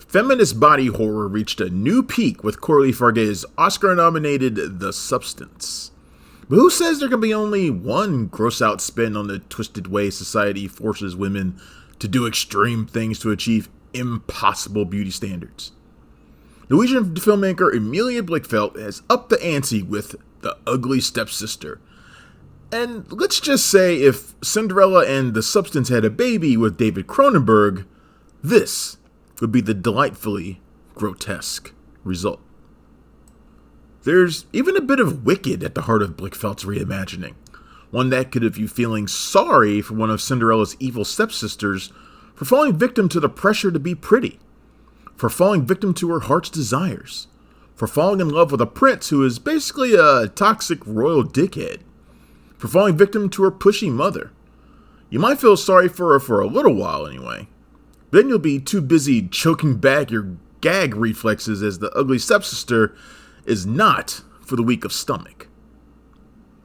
Feminist body horror reached a new peak with Coralie Farge's Oscar-nominated The Substance. But who says there can be only one gross-out spin on the twisted way society forces women to do extreme things to achieve impossible beauty standards? Norwegian filmmaker Emilie Blichfeldt has upped the ante with The Ugly Stepsister. And let's just say if Cinderella and The Substance had a baby with David Cronenberg, this would be the delightfully grotesque result. There's even a bit of Wicked at the heart of Blichfeldt's reimagining, one that could have you feeling sorry for one of Cinderella's evil stepsisters for falling victim to the pressure to be pretty, for falling victim to her heart's desires, for falling in love with a prince who is basically a toxic royal dickhead, for falling victim to her pushy mother. You might feel sorry for her for a little while anyway. Then you'll be too busy choking back your gag reflexes as The Ugly Stepsister is not for the weak of stomach.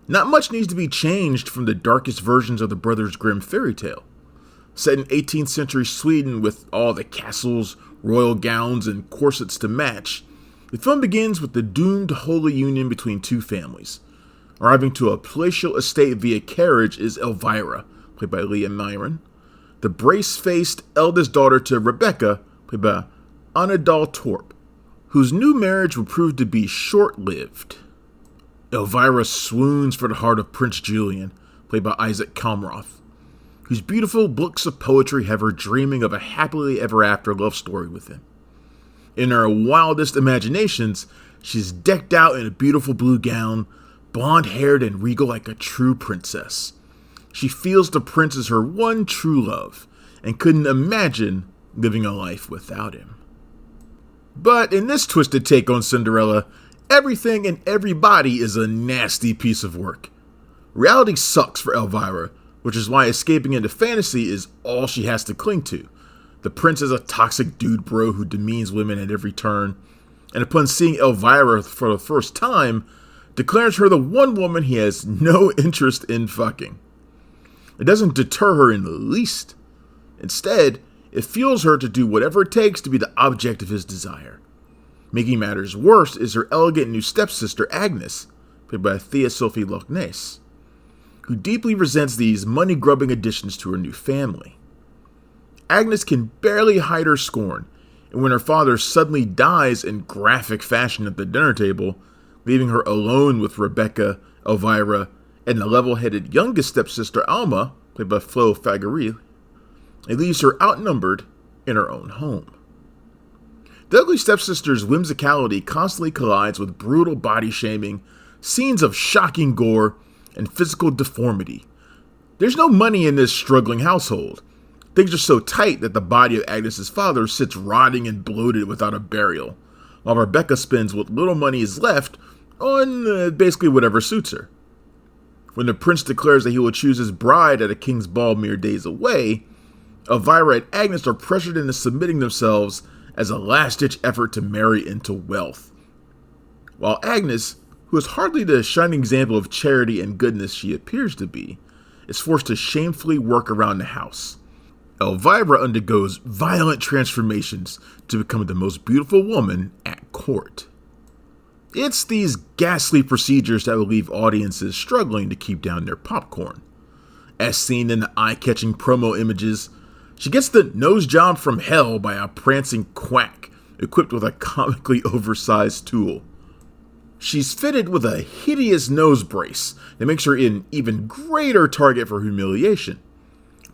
Not much needs to be changed from the darkest versions of the Brothers Grimm fairy tale. Set in 18th century Sweden with all the castles, royal gowns, and corsets to match, the film begins with the doomed holy union between two families. Arriving to a palatial estate via carriage is Elvira, played by Leah Myron, the brace-faced eldest daughter to Rebecca, played by Anna Dahl Torp, whose new marriage would prove to be short-lived. Elvira swoons for the heart of Prince Julian, played by Isaac Kamroth, whose beautiful books of poetry have her dreaming of a happily ever after love story with him. In her wildest imaginations, she's decked out in a beautiful blue gown, blonde-haired and regal like a true princess. She feels the prince is her one true love, and couldn't imagine living a life without him. But in this twisted take on Cinderella, everything and everybody is a nasty piece of work. Reality sucks for Elvira, which is why escaping into fantasy is all she has to cling to. The prince is a toxic dude bro who demeans women at every turn, and upon seeing Elvira for the first time, declares her the one woman he has no interest in fucking. It doesn't deter her in the least. Instead, it fuels her to do whatever it takes to be the object of his desire. Making matters worse is her elegant new stepsister Agnes, played by Thea Sophie Lochnes, who deeply resents these money-grubbing additions to her new family. Agnes can barely hide her scorn, and when her father suddenly dies in graphic fashion at the dinner table, leaving her alone with Rebecca, Elvira, and the level-headed youngest stepsister Alma, played by Flo Fagari, it leaves her outnumbered in her own home. The Ugly Stepsister's whimsicality constantly collides with brutal body shaming, scenes of shocking gore, and physical deformity. There's no money in this struggling household. Things are so tight that the body of Agnes's father sits rotting and bloated without a burial, while Rebecca spends what little money is left on basically whatever suits her. When the prince declares that he will choose his bride at a king's ball mere days away, Elvira and Agnes are pressured into submitting themselves as a last-ditch effort to marry into wealth. While Agnes, who is hardly the shining example of charity and goodness she appears to be, is forced to shamefully work around the house. Elvira undergoes violent transformations to become the most beautiful woman at court. It's these ghastly procedures that will leave audiences struggling to keep down their popcorn. As seen in the eye-catching promo images, she gets the nose job from hell by a prancing quack equipped with a comically oversized tool. She's fitted with a hideous nose brace that makes her an even greater target for humiliation.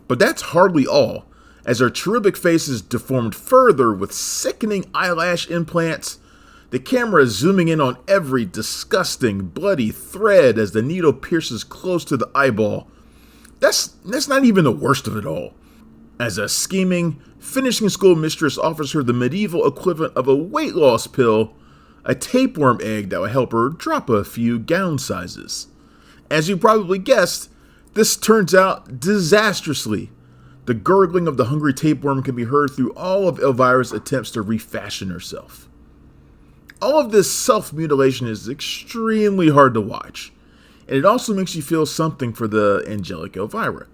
But that's hardly all, as her cherubic face is deformed further with sickening eyelash implants. The camera is zooming in on every disgusting, bloody thread as the needle pierces close to the eyeball. That's not even the worst of it all. As a scheming, finishing school mistress offers her the medieval equivalent of a weight loss pill, a tapeworm egg that will help her drop a few gown sizes. As you probably guessed, this turns out disastrously. The gurgling of the hungry tapeworm can be heard through all of Elvira's attempts to refashion herself. All of this self-mutilation is extremely hard to watch, and it also makes you feel something for the angelic Elvira.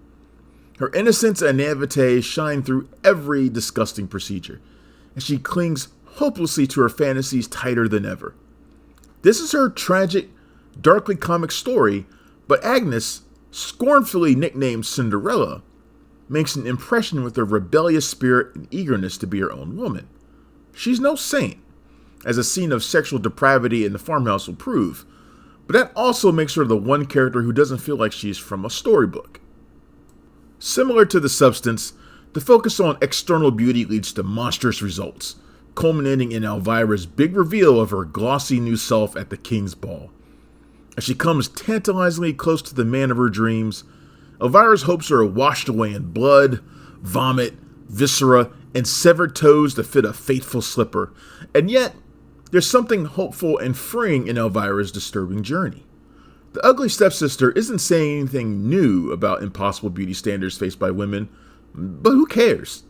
Her innocence and naivete shine through every disgusting procedure, and she clings hopelessly to her fantasies tighter than ever. This is her tragic, darkly comic story, but Agnes, scornfully nicknamed Cinderella, makes an impression with her rebellious spirit and eagerness to be her own woman. She's no saint, as a scene of sexual depravity in the farmhouse will prove, but that also makes her the one character who doesn't feel like she's from a storybook. Similar to the substance, the focus on external beauty leads to monstrous results, culminating in Elvira's big reveal of her glossy new self at the King's Ball. As she comes tantalizingly close to the man of her dreams, Elvira's hopes are washed away in blood, vomit, viscera, and severed toes to fit a fateful slipper, and yet, there's something hopeful and freeing in Elvira's disturbing journey. The ugly stepsister isn't saying anything new about impossible beauty standards faced by women, but who cares?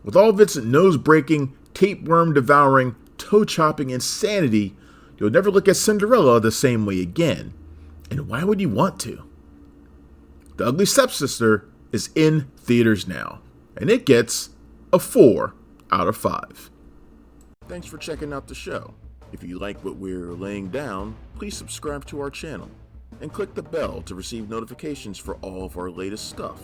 With all of its nose-breaking, tapeworm-devouring, toe-chopping insanity, you'll never look at Cinderella the same way again. And why would you want to? The Ugly Stepsister is in theaters now, and it gets a 4 out of 5. Thanks for checking out the show. If you like what we're laying down, please subscribe to our channel and click the bell to receive notifications for all of our latest stuff.